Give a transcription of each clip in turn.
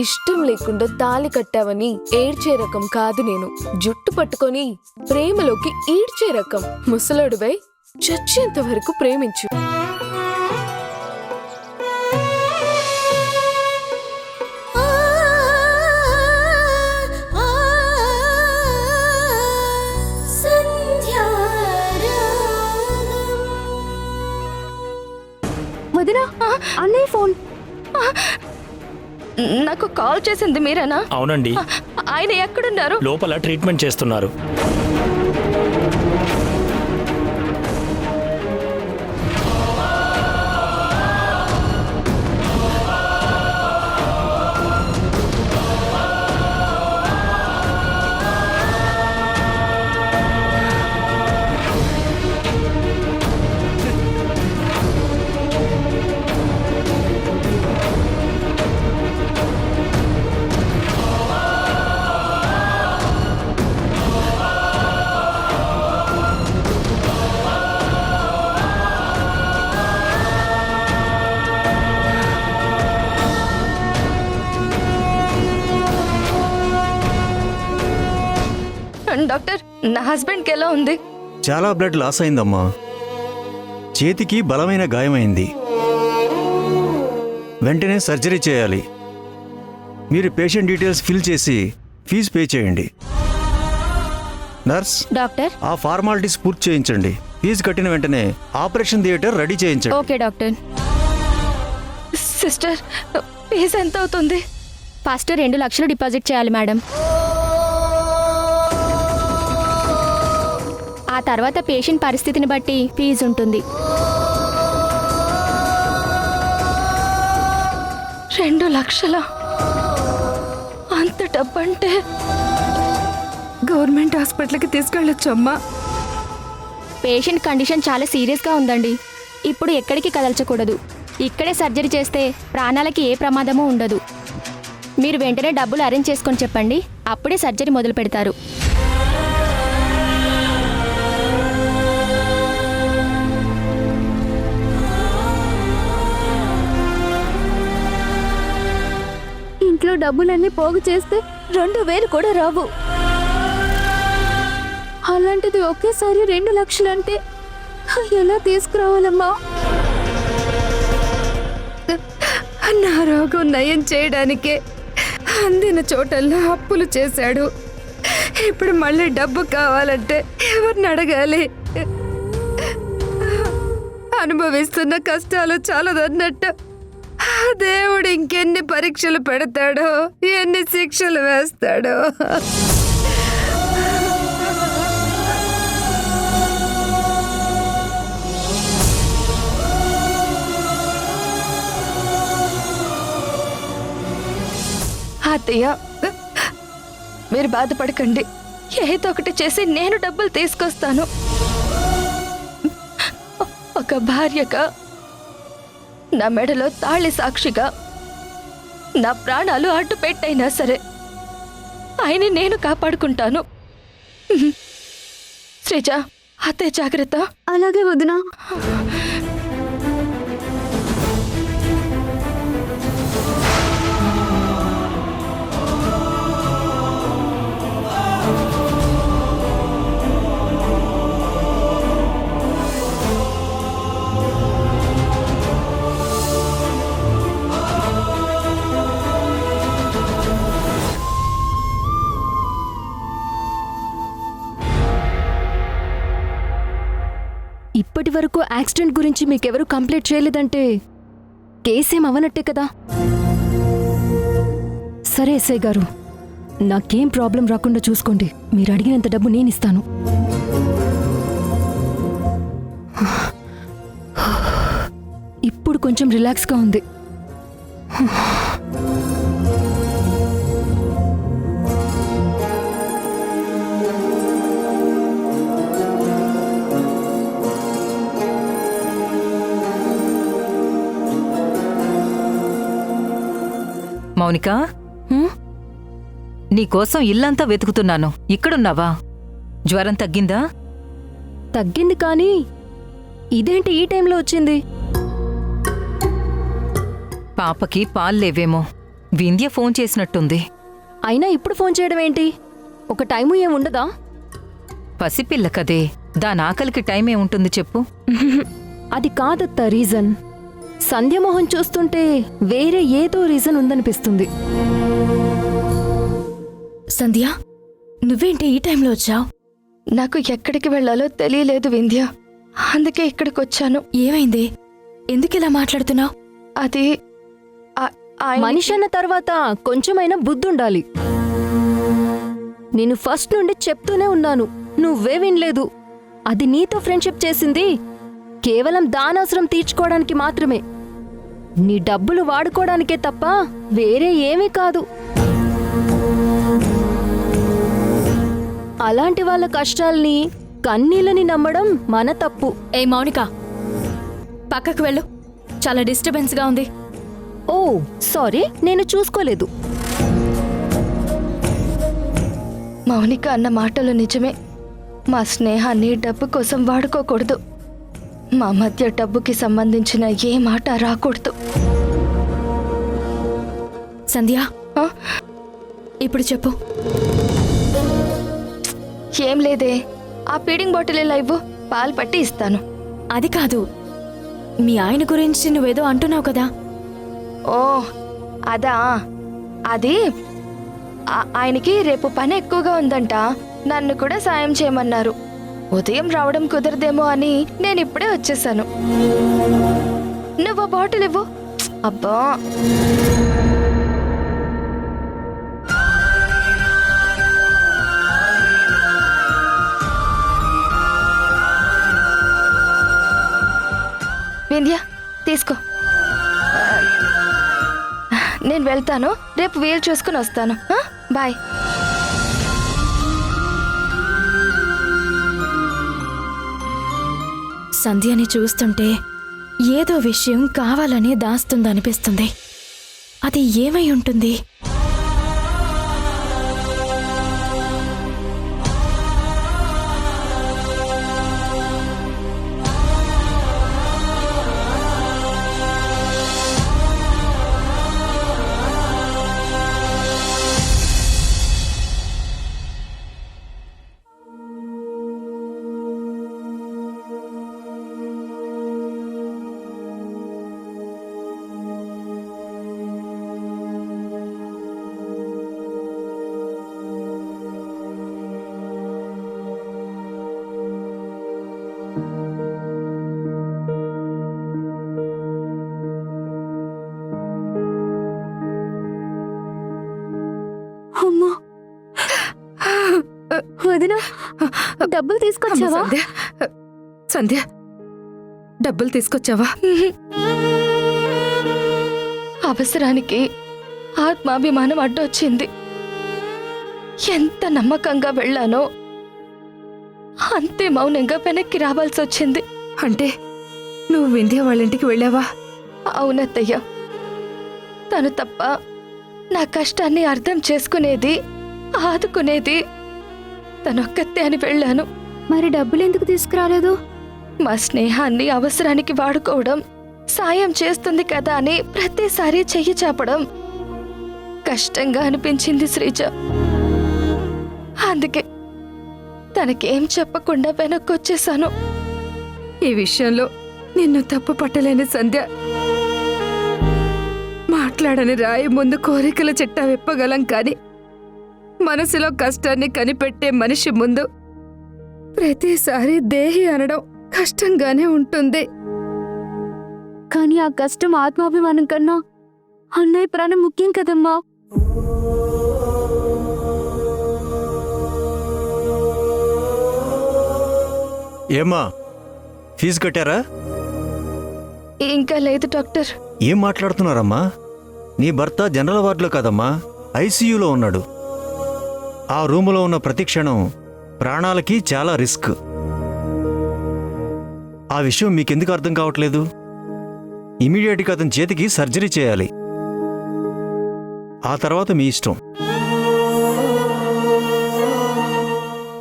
ఇష్టం లేకుండా తాళి కట్టావని ఏడ్చే రకం కాదు నేను. జుట్టు పట్టుకొని ప్రేమలోకి ఈడ్చే రకం. ముసలాడువై చచ్చేంత వరకు ప్రేమించు. వదినా, అన్నయ్య ఫోన్. నాకు కాల్ చేసింది మీరేనా? అవునండి. ఆయన ఎక్కడున్నారు? లోపల ట్రీట్మెంట్ చేస్తున్నారు. డాక్టర్, నా హస్బెండ్కి ఎలా ఉంది? చాలా బ్లడ్ లాస్ అయిందమ్మా. చేతికి బలమైన గాయమైంది. వెంటనే సర్జరీ చేయాలి. మీరు పేషెంట్ డీటెయిల్స్ ఫిల్ చేసి ఫీజు పే చేయండి. నర్స్, డాక్టర్, ఆ ఫార్మాలిటీస్ పూర్తి చేయించండి. ఫీజు కట్టిన వెంటనే ఆపరేషన్ థియేటర్ రెడీ చేయించండి. Okay doctor. సిస్టర్, ఫీజు ఎంత అవుతుంది? ఫస్ట్ 2 లక్షలు డిపాజిట్ చేయాలి మేడం. ఆ తర్వాత పేషెంట్ పరిస్థితిని బట్టి ఫీజు ఉంటుంది. 2 లక్షలా? అంత డబ్బంటే గవర్నమెంట్ హాస్పిటల్కి తీసుకెళ్ళొచ్చు అమ్మా. పేషెంట్ కండిషన్ చాలా సీరియస్గా ఉందండి. ఇప్పుడు ఎక్కడికి కదల్చకూడదు. ఇక్కడే సర్జరీ చేస్తే ప్రాణాలకి ఏ ప్రమాదమూ ఉండదు. మీరు వెంటనే డబ్బులు అరేంజ్ చేసుకొని చెప్పండి, అప్పుడే సర్జరీ మొదలు పెడతారు. ఇంట్లో డబ్బులన్నీ పోగు చేస్తే 2000 కూడా రావు. అలాంటిది ఒకేసారి 2 లక్షలు అంటే ఎలా తీసుకురావాలమ్మా? నా రోగం నయం చేయడానికే అందిన చోటల్లో అప్పులు చేశాడు. ఇప్పుడు మళ్ళీ డబ్బు కావాలంటే ఎవరిని అడగాలి? అనుభవిస్తున్న కష్టాలు చాలదన్నట్టు దేవుడు ఇంకెన్ని పరీక్షలు పెడతాడో, ఎన్ని శిక్షలు వేస్తాడో. అత్తయ్య, మీరు బాధపడకండి. ఏదో ఒకటి చేసి నేను డబ్బులు తీసుకొస్తాను. ఒక భార్యగా, నా మెడలో తాళి సాక్షిగా, నా ప్రాణాలు అడ్డు పెట్టైనా సరే ఆయన నేను కాపాడుకుంటాను. శ్రీజ, అతే జాగ్రత్త. అలాగే వదినా. ఇప్పటి వరకు యాక్సిడెంట్ గురించి మీకెవరూ కంప్లైంట్ చేయలేదంటే కేసేం అవనట్టే కదా. సరే ఎస్ఐ గారు, నాకేం ప్రాబ్లం రాకుండా చూసుకోండి. మీరు అడిగినంత డబ్బు నేను ఇస్తాను. ఇప్పుడు కొంచెం రిలాక్స్గా ఉంది. మౌనిక, నీకోసం ఇల్లంతా వెతుకుతున్నాను. ఇక్కడున్నావా? జ్వరం తగ్గిందా? తగ్గింది, కానీ ఇదేంటి ఈ టైంలో వచ్చింది? పాపకి పాల్లేవేమో. వింధ్య ఫోన్ చేసినట్టుంది. అయినా ఇప్పుడు ఫోన్ చేయడం ఏంటి? ఒక టైము ఏముండదా? పసిపిల్ల కదే, దాని ఆకలికి టైం ఏముంటుంది చెప్పు. అది కాదత్తా రీజన్. సంధ్యమోహన్ చూస్తుంటే వేరే ఏదో రీజన్ ఉందనిపిస్తుంది. సంధ్య, నువ్వేంటి ఈ టైంలో వచ్చావు? నాకు ఎక్కడికి వెళ్ళాలో తెలియలేదు వింధ్య, అందుకే ఇక్కడికి వచ్చాను. ఏమైంది? ఎందుకిలా మాట్లాడుతున్నావు? అది మనిషి అన్న తర్వాత కొంచెమైనా బుద్ధుండాలి. నేను ఫస్ట్ నుండి చెప్తూనే ఉన్నాను, నువ్వే వినలేదు. అది నీతో ఫ్రెండ్షిప్ చేసింది కేవలం దానవసరం తీర్చుకోవడానికి మాత్రమే. నీ డబ్బులు వాడుకోవడానికే తప్ప వేరే ఏమీ కాదు. అలాంటి వాళ్ళ కష్టాల్ని, కన్నీళ్ళని నమ్మడం మన తప్పు. ఏ మౌనిక, పక్కకు వెళ్ళు. చాలా డిస్టర్బెన్స్గా ఉంది. ఓ సారీ, నేను చూసుకోలేదు. మౌనిక అన్న మాటలు నిజమే. మా స్నేహాన్ని డబ్బు కోసం వాడుకోకూడదు. మా మధ్య డబ్బుకి సంబంధించిన ఏ మాట రాకూడదు. సంధ్య, ఇప్పుడు చెప్పు. ఏం లేదే, ఆ ఫీడింగ్ బాటిల్ ఇలా ఇవ్వు, పాలు పట్టి ఇస్తాను. అది కాదు, మీ ఆయన గురించి నువ్వేదో అంటున్నావు కదా. ఓ అదా, అది ఆయనకి రేపు పని ఎక్కువగా ఉందంట. నన్ను కూడా సాయం చేయమన్నారు. ఉదయం రావడం కుదరదేమో అని నేను ఇప్పుడే వచ్చేసాను. నువ్వు ఆ బాటిల్ ఇవ్వు. అబ్బా, వింధ్య తీసుకో. నేను వెళ్తాను, రేపు వీలు చూసుకుని వస్తాను. బాయ్. సంధ్యని చూస్తుంటే ఏదో విషయం కావాలనే దాస్తుందనిపిస్తుంది. అది ఏమై ఉంటుంది? అమ్మా, వదిన, డబ్బులు తీసుకొచ్చావా? సంధ్య, డబ్బులు తీసుకొచ్చావా? అవసరానికి ఆత్మాభిమానం అడ్డొచ్చింది. ఎంత నమ్మకంగా వెళ్ళానో అంతే మౌనంగా వెనక్కి రావాల్సి వచ్చింది. అంటే నువ్వు వింధ్య వాళ్ళ ఇంటికి వెళ్ళావా? అవునత్తయ్య, తను తప్ప నా కష్టాన్ని అర్థం చేసుకునేది, ఆదుకునేది తనొక్కతే అని వెళ్ళాను. మరి డబ్బులు ఎందుకు తీసుకురాలేదు? మా స్నేహాన్ని అవసరానికి వాడుకోవడం, సాయం చేస్తుంది కదా అని ప్రతిసారి చెయ్యి చాపడం కష్టంగా అనిపించింది శ్రీజ. అందుకే తనకేం చెప్పకుండా వెనక్కొచ్చేశాను. ఈ విషయంలో నిన్ను తప్పు పట్టలేని సంధ్య. మాట్లాడని రాయి ముందు కోరికల చెట్ట విప్పగలం కాని మనసులో కష్టాన్ని కనిపెట్టే మనిషి ముందు ప్రతిసారి దేహి అనడం కష్టంగానే ఉంటుంది. కానీ ఆ కష్టం ఆత్మాభిమానం కన్నా అన్నయ్య ప్రాణం ముఖ్యం కదమ్మా. ఏమ్మా, ఫీజు కట్టారా? ఇంకా లేదు డాక్టర్. ఏం మాట్లాడుతున్నారమ్మా? నీ భర్త జనరల్ వార్డులో కాదమ్మా, ఐసీయూలో ఉన్నాడు. ఆ రూములో ఉన్న ప్రతి క్షణం ప్రాణాలకి చాలా రిస్క్. ఆ విషయం మీకెందుకు అర్థం కావట్లేదు? ఇమీడియట్గా అతని చేతికి సర్జరీ చేయాలి. ఆ తర్వాత మీ ఇష్టం.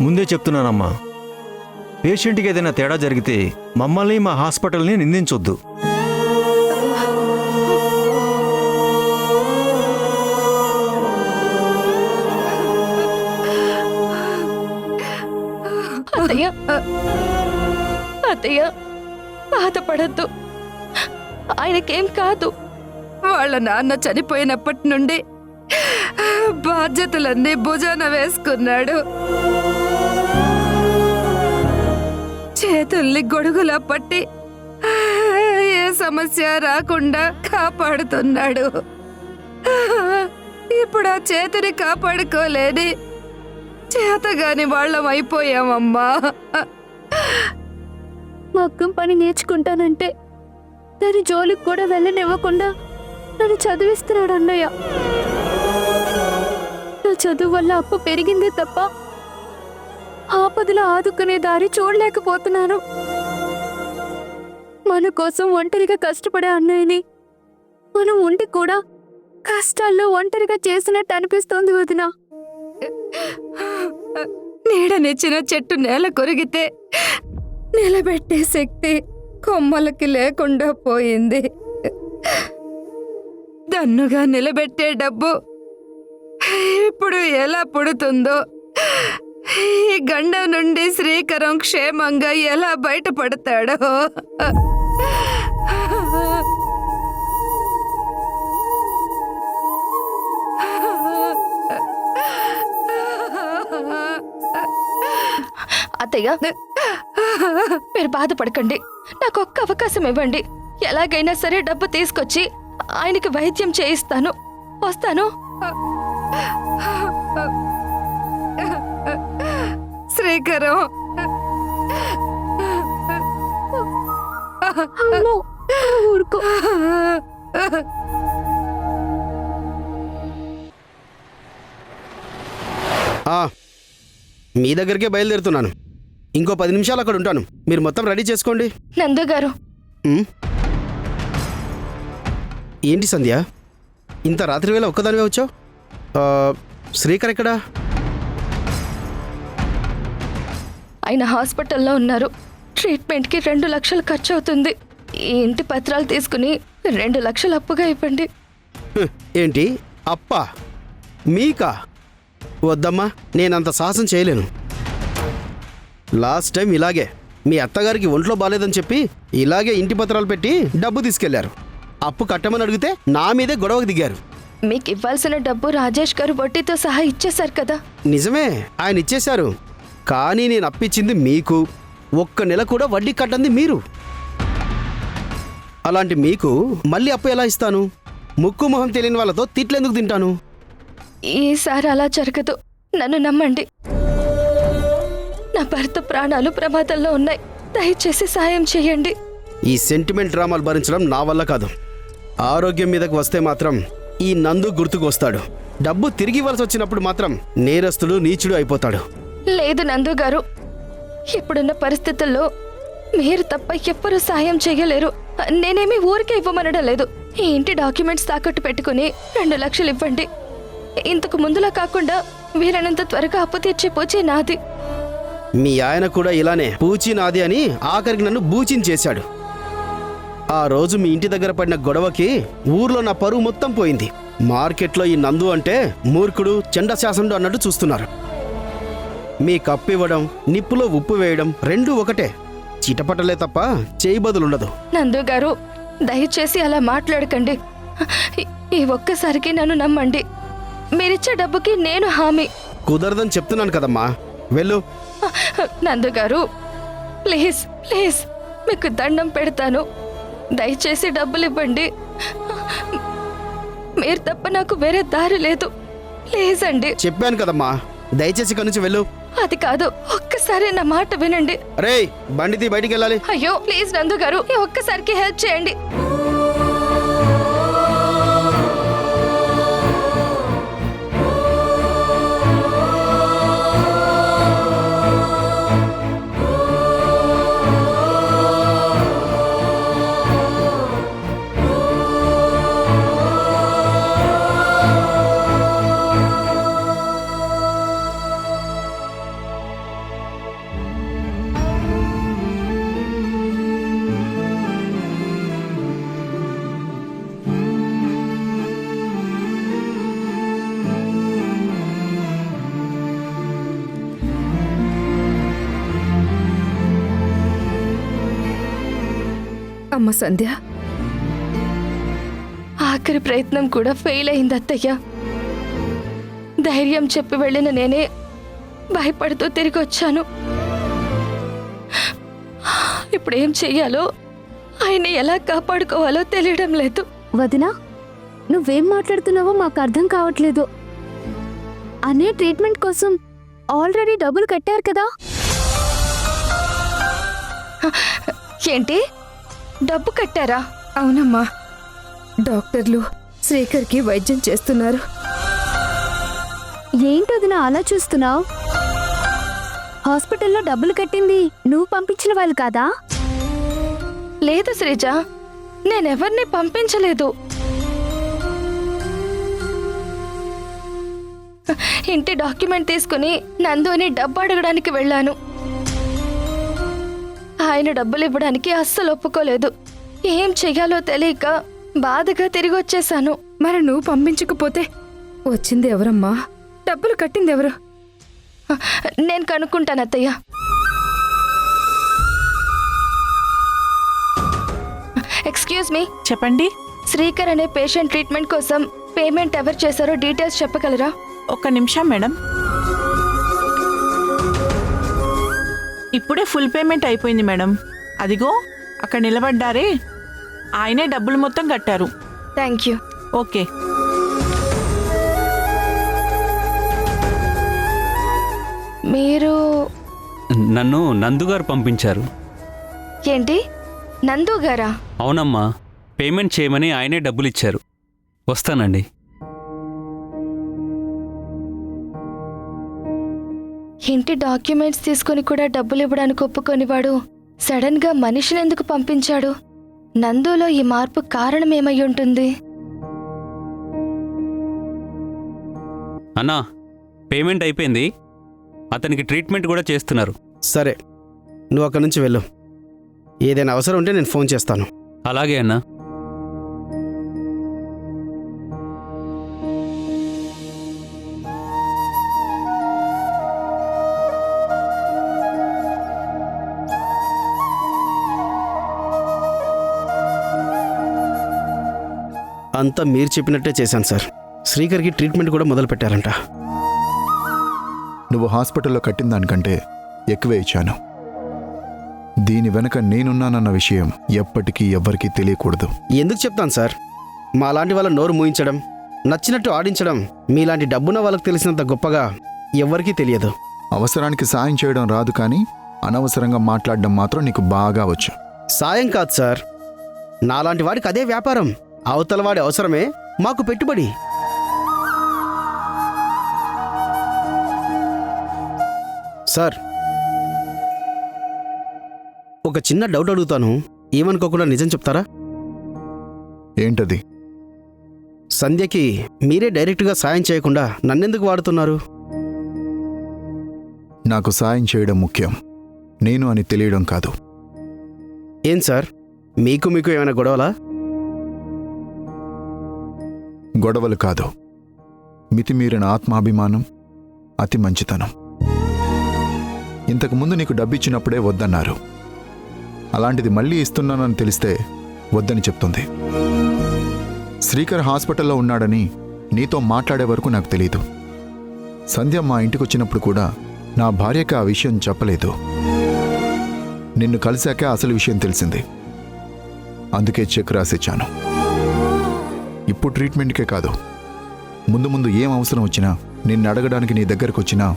ముందే చెప్తున్నానమ్మా, పేషెంట్కి ఏదైనా తేడా జరిగితే మమ్మల్ని, మా హాస్పిటల్ని నిందించొద్దు. అత్తయ్య బాధపడద్దు, ఆయనకేం కాదు. వాళ్ళ నాన్న చనిపోయినప్పటి నుండి బాధ్యతలన్నీ భుజాన వేసుకున్నాడు. చేతుల్ని గొడుగులా పట్టి ఏ సమస్య రాకుండా కాపాడుతున్నాడు. ఇప్పుడు ఆ చేతిని కాపాడుకోలేని చేతగాని వాళ్ళం అయిపోయామమ్మా. మగ్గం పని నేర్చుకుంటానంటే దాని జోలికి కూడా వెళ్ళనివ్వకుండా నన్ను చదివిస్తున్నాడు అన్నయ్య. నా చదువు వల్ల అప్పు పెరిగిందే తప్ప ఆపదలో ఆదుకునే దారి చూడలేకపోతున్నాను. మన కోసం ఒంటరిగా కష్టపడే అన్నయ్యని మనం ఉండి కూడా కష్టాల్లో ఒంటరిగా చేసినట్టు అనిపిస్తోంది వదిన. నీడనిచ్చిన చెట్టు నేల కొరిగితే నిలబెట్టే శక్తి కొమ్మలకి లేకుండా పోయింది. దన్నుగా నిలబెట్టే డబ్బు ఇప్పుడు ఎలా పుడుతుందో, ఈ గండం నుండి శ్రీకరం క్షేమంగా ఎలా బయటపడతాడో. అత్తయ్య మీరు బాధపడకండి, నాకు ఒక్క అవకాశం ఇవ్వండి. ఎలాగైనా సరే డబ్బు తీసుకొచ్చి ఆయనకి వైద్యం చేయిస్తాను. వస్తాను. శ్రీకరం, అమ్మో, ఊరుకో. మీ దగ్గరికే బయలుదేరుతున్నాను. ఇంకో 10 నిమిషాలు అక్కడ ఉంటాను. మీరు మొత్తం రెడీ చేసుకోండి. నందు గారు, ఏంటి సంధ్య, ఇంత రాత్రి వేళ ఒక్కదానివే వచ్చావు? శ్రీకర్ ఎక్కడా? ఆయన హాస్పిటల్లో ఉన్నారు. ట్రీట్మెంట్కి 2 లక్షలు ఖర్చు అవుతుంది. ఈ ఇంటి పత్రాలు తీసుకుని 2 లక్షలు అప్పుగా ఇవ్వండి. ఏంటి అప్పా? మీకా? వద్దమ్మా, నేనంత సాహసం చేయలేను. లాస్ట్ టైం ఇలాగే మీ అత్తగారికి ఒంట్లో బాలేదని చెప్పి ఇలాగే ఇంటి పత్రాలు పెట్టి డబ్బు తీసుకెళ్లారు. అప్పు కట్టమని అడిగితే నా మీదే గొడవకు దిగారు. మీకు ఇవ్వాల్సిన డబ్బు రాజేష్ గారు వడ్డీతో సహా ఇచ్చేశారు కదా. నిజమే, ఆయన ఇచ్చేశారు. కానీ నేను అప్పిచ్చింది మీకు. ఒక్క నెల కూడా వడ్డీ కట్టంది మీరు. అలాంటి మీకు మళ్ళీ అప్పు ఎలా ఇస్తాను? ముక్కు మొహం తెలియని వాళ్ళతో తిట్లెందుకు తింటాను? ఈసారి అలా జరగదు, నన్ను నమ్మండి. నా భర్త ప్రాణాలు ప్రమాదంలో ఉన్నాయి. దయచేసి సాయం చేయండి. ఈ సెంటిమెంట్ డ్రామాలు భరించడం నా వల్ల కాదు. ఆరోగ్యం మీదకు వస్తే మాత్రం ఈ నందు గుర్తుకు వస్తాడు. డబ్బు తిరిగి ఇవ్వాల్సి వచ్చినప్పుడు మాత్రం నేరస్తుడు నీచుడు అయిపోతాడు. లేదు నందు గారు, ఇప్పుడున్న పరిస్థితుల్లో మీరు తప్ప ఎవ్వరూ సాయం చేయలేరు. నేనేమి ఊరికే ఇవ్వమనడం లేదు. ఈ ఇంటి డాక్యుమెంట్స్ తాకట్టు పెట్టుకుని 2 లక్షలు ఇవ్వండి. ఇంతకు ముందులా కాకుండా వీలైనంత త్వరగా అప్పు తీర్చే పూచి నాది. మీ ఆయన కూడా ఇలానే పూచి నాది అని ఆఖరికి నన్ను బూచించేశాడు. ఆ రోజు మీ ఇంటి దగ్గర పడిన గొడవకి ఊర్లో నా పరువు మొత్తం పోయింది. మార్కెట్లో ఈ నందు అంటే మూర్ఖుడు, చండశాసనుడు అన్నట్టు చూస్తున్నారు. మీ కప్పు ఇవ్వడం, నిప్పులో ఉప్పు వేయడం రెండూ ఒకటే. చిటపటలే తప్ప చేయి బదులుండదు. నందు గారు, దయచేసి అలా మాట్లాడకండి. ఈ ఒక్కసారికి నన్ను నమ్మండి. మీరిచ్చే డబ్బుకి నేను హామీ. కుదరదని చెప్తున్నాను కదమ్మా, వెళ్ళు. నందు గారు, ప్లీజ్ ప్లీజ్, మీకు దండం పెడతాను. దయచేసి డబ్బులు ఇవ్వండి. మీరు తప్ప నాకు వేరే దారి లేదు. ప్లీజ్ అండి. చెప్పాను కదమ్మా, దయచేసి ఇక్కడి నుంచి వెళ్ళు. అది కాదు, ఒక్కసారి నా మాట వినండి. రేయ్, బండిది బయటికి వెళ్ళాలి. అయ్యో ప్లీజ్ నందు గారు, ఈ ఒక్కసారికి హెల్ప్ చేయండి. చెప్పమ్మా సంధ్య. ఆఖరి ప్రయత్నం కూడా ఫెయిల్ అయింది అత్తయ్య. ధైర్యం చెప్పి వెళ్ళిన నేనే భయపడుతూ తిరిగి వచ్చాను. ఇప్పుడు ఏం చెయ్యాలో, ఆయన ఎలా కాపాడుకోవాలో తెలియడం లేదు. వదినా, నువ్వేం మాట్లాడుతున్నావో మాకు అర్థం కావట్లేదు. అనే ట్రీట్మెంట్ కోసం ఆల్రెడీ డబ్బులు కట్టారు కదా. ఏంటి, డబ్బు కట్టారా? అవునమ్మా, డాక్టర్లు శ్రీకర్కి వైద్యం చేస్తున్నారు. ఏంటొదినా అలా చూస్తున్నావు? హాస్పిటల్లో డబ్బులు కట్టింది నువ్వు పంపించిన వాళ్ళు కాదా? లేదు శ్రీజ, నేనెవరిని పంపించలేదు. ఇంటి డాక్యుమెంట్ తీసుకుని నందుని డబ్బు అడగడానికి వెళ్ళాను. ఆయన డబ్బులు ఇవ్వడానికి అస్సలు ఒప్పుకోలేదు. ఏం చెయ్యాలో తెలియక బాధగా తిరిగి వచ్చేసాను. మరి నువ్వు పంపించకపోతే వచ్చింది ఎవరమ్మా? డబ్బులు కట్టింది ఎవరు? నేను కనుక్కుంటాను అత్తయ్య. ఎక్స్క్యూజ్ మీ, చెప్పండి. శ్రీకర్ అనే పేషెంట్ ట్రీట్మెంట్ కోసం పేమెంట్ ఎవరు చేశారో డీటెయిల్స్ చెప్పగలరా? ఒక్క నిమిషం మేడం. ఇప్పుడే ఫుల్ పేమెంట్ అయిపోయింది మేడం. అదిగో అక్కడ నిలబడ్డారే, ఆయనే డబ్బులు మొత్తం కట్టారు. Thank you. ఓకే. మీరు నన్ను నందుగారు పంపించారు. ఏంటి, నందు గారా? అవునమ్మా, పేమెంట్ చేయమని ఆయనే డబ్బులు ఇచ్చారు. వస్తానండి. ఇంటి డాక్యుమెంట్స్ తీసుకుని కూడా డబ్బులు ఇవ్వడానికి ఒప్పుకొనివాడు సడన్ గా మనిషిని ఎందుకు పంపించాడు? నందులో ఈ మార్పు కారణం ఏమై ఉంటుంది? అన్నా, పేమెంట్ అయిపోయింది. అతనికి ట్రీట్మెంట్ కూడా చేస్తున్నారు. సరే, నువ్వు అక్కడి నుంచి వెళ్ళు. ఏదైనా అవసరం ఉంటే నేను ఫోన్ చేస్తాను. అలాగే అన్నా. అంతా మీరు చెప్పినట్టే చేశాను సార్. శ్రీకర్కి ట్రీట్మెంట్ కూడా మొదలు పెట్టారంట. నువ్వు హాస్పిటల్లో కట్టిన దానికంటే ఎక్కువే ఇచ్చాను. దీని వెనక నేనున్నానన్న విషయం ఎప్పటికీ ఎవ్వరికీ తెలియకూడదు. ఎందుకు చెప్తాను సార్? మాలాంటి వాళ్ళ నోరు మూయించడం, నచ్చినట్టు ఆడించడం మీలాంటి డబ్బున్న వాళ్ళకి తెలిసినంత గొప్పగా ఎవ్వరికీ తెలియదు. అవసరానికి సాయం చేయడం రాదు, కానీ అనవసరంగా మాట్లాడడం మాత్రం నీకు బాగా వచ్చు. సాయం కాదు సార్, నాలాంటి వాడికి అదే వ్యాపారం. అవతల వాడి అవసరమే మాకు పెట్టుబడి. సార్, ఒక చిన్న డౌట్ అడుగుతాను, ఏమనుకోకుండా నిజం చెప్తారా? ఏంటది? సంధ్యకి మీరే డైరెక్ట్గా సాయం చేయకుండా నన్నెందుకు వాడుతున్నారు? నాకు సాయం చేయడం ముఖ్యం, నేను అని తెలియడం కాదు. ఏం సార్, మీకు ఏమైనా గొడవలా? గొడవలు కాదు, మితిమీరిన ఆత్మాభిమానం, అతి మంచితనం. ఇంతకుముందు నీకు డబ్బిచ్చినప్పుడే వద్దన్నారు. అలాంటిది మళ్ళీ ఇస్తున్నానని తెలిస్తే వద్దని చెప్తుంది. శ్రీకర్ హాస్పిటల్లో ఉన్నాడని నీతో మాట్లాడే వరకు నాకు తెలీదు. సంధ్య మా ఇంటికొచ్చినప్పుడు కూడా నా భార్యకి ఆ విషయం చెప్పలేదు. నిన్ను కలిశాక అసలు విషయం తెలిసింది. అందుకే చెక్ రాసిచ్చాను. ఇప్పుడు ట్రీట్మెంట్కే కాదు, ముందు ముందు ఏం అవసరం వచ్చినా, నిన్ను అడగడానికి నీ దగ్గరకు వచ్చినా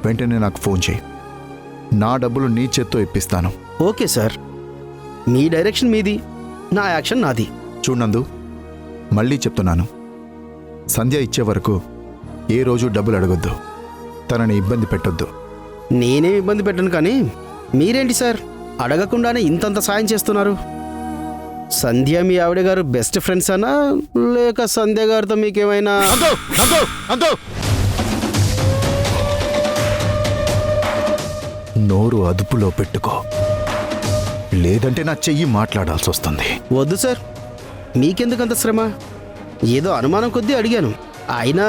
వెంటనే నాకు ఫోన్ చేయి. నా డబ్బులు నీ చేత్తో ఇప్పిస్తాను. ఓకే సార్, మీ డైరెక్షన్ మీది, నా యాక్షన్ నాది. చూడందు, మళ్ళీ చెప్తున్నాను, సంధ్య ఇచ్చే వరకు ఏ రోజు డబ్బులు అడగొద్దు, తనని ఇబ్బంది పెట్టొద్దు. నేనేం ఇబ్బంది పెట్టను, కానీ మీరేంటి సార్ అడగకుండానే ఇంతంత సాయం చేస్తున్నారు? సంధ్య మీ ఆవిడ గారు బెస్ట్ ఫ్రెండ్స్ అనా, లేక సంధ్య గారితో మీకేమైనా? నోరు అదుపులో పెట్టుకో, లేదంటే నా చెయ్యి మాట్లాడాల్సి వస్తుంది. వద్దు సార్, మీకెందుకంత శ్రమ? ఏదో అనుమానం కొద్దీ అడిగాను. అయినా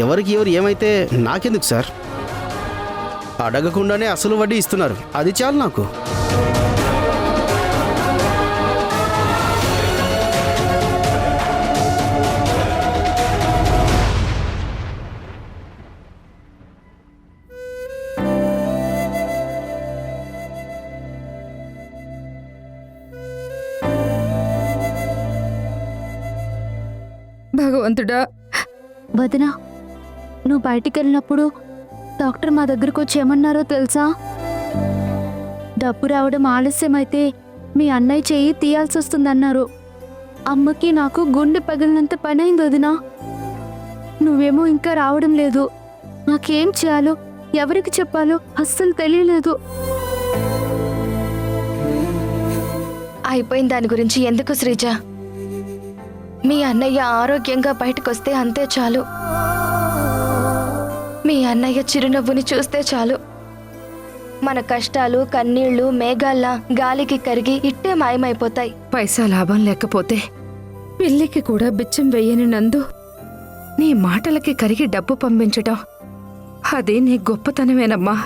ఎవరికి ఎవరు ఏమైతే నాకెందుకు సార్? అడగకుండానే అసలు వడ్డీ ఇస్తున్నారు, అది చాలు నాకు. భగవంతుడా. వదినా, నువ్వు బయటికి వెళ్ళినప్పుడు డాక్టర్ మా దగ్గరకు వచ్చి ఏమన్నారో తెలుసా? డబ్బు రావడం ఆలస్యమైతే మీ అన్నయ్య చెయ్యి తీయాల్సి వస్తుందన్నారు. అమ్మకి నాకు గుండె పగిలినంత పని అయింది వదినా. నువ్వేమో ఇంకా రావడం లేదు. నాకేం చేయాలో, ఎవరికి చెప్పాలో అస్సలు తెలియలేదు. అయిపోయిన దాని గురించి ఎందుకు శ్రీజ? మీ అన్నయ్య ఆరోగ్యంగా బయటకొస్తే అంతే చాలు. మీ అన్నయ్య చిరునవ్వుని చూస్తే చాలు. మన కష్టాలు కన్నీళ్లు మేఘాల్లా గాలికి కరిగి ఇట్టే మాయమైపోతాయి. పైసా లాభం లేకపోతే పిల్లికి కూడా బిచ్చం వెయ్యని నందు నీ మాటలకి కరిగి డబ్బు పంపించటం అది నీ గొప్పతనమేనమ్మా.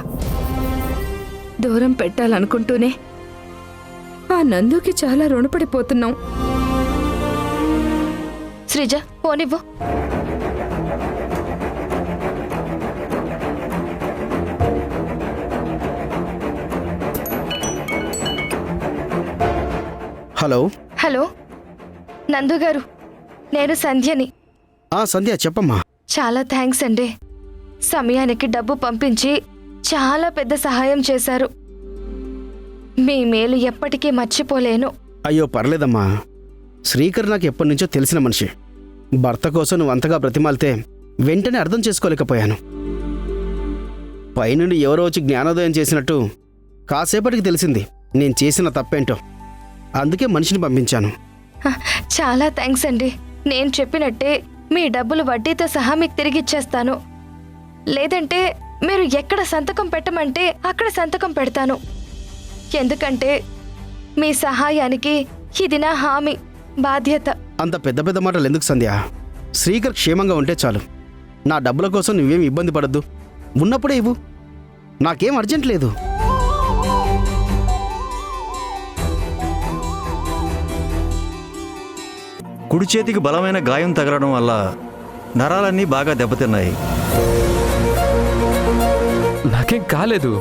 దూరం పెట్టాలనుకుంటూనే ఆ నందుకి చాలా రుణపడిపోతున్నాం. శ్రీజ, పోనివ్వు. హలో. హలో నందు గారు, నేను సంధ్యని. సంధ్య చెప్పమ్మా. చాలా థ్యాంక్స్ అండి. సమయానికి డబ్బు పంపించి చాలా పెద్ద సహాయం చేశారు. మీ మేలు ఎప్పటికీ మర్చిపోలేను. అయ్యో పర్లేదమ్మా. శ్రీకర్ నాకు ఎప్పటి నుంచో తెలిసిన మనిషి. భర్త కోసం నువ్వు అంతగా బ్రతిమాలితే వెంటనే అర్థం చేసుకోలేకపోయాను. పైనుండి ఎవరో వచ్చి జ్ఞానోదయం చేసినట్టు కాసేపటికి తెలిసింది నేను చేసిన తప్పేంటో. అందుకే మనిషిని పంపించాను. చాలా థ్యాంక్స్ అండి. నేను చెప్పినట్టే మీ డబ్బులు వడ్డీతో సహా మీకు తిరిగి ఇచ్చేస్తాను. లేదంటే మీరు ఎక్కడ సంతకం పెట్టమంటే అక్కడ సంతకం పెడతాను. ఎందుకంటే మీ సహాయానికి ఇది నా హామీ, బాధ్యత. అంత పెద్ద పెద్ద మాటలు ఎందుకు సంధ్య? శ్రీకర్ క్షేమంగా ఉంటే చాలు. నా డబ్బుల కోసం నువ్వేం ఇబ్బంది పడద్దు. ఉన్నప్పుడే ఇవ్వు. నాకేం అర్జెంట్ లేదు. కుడి చేతికి బలమైన గాయం తగలడం వల్ల నరాలన్నీ బాగా దెబ్బతిన్నాయి. నాకేం కాలేదు.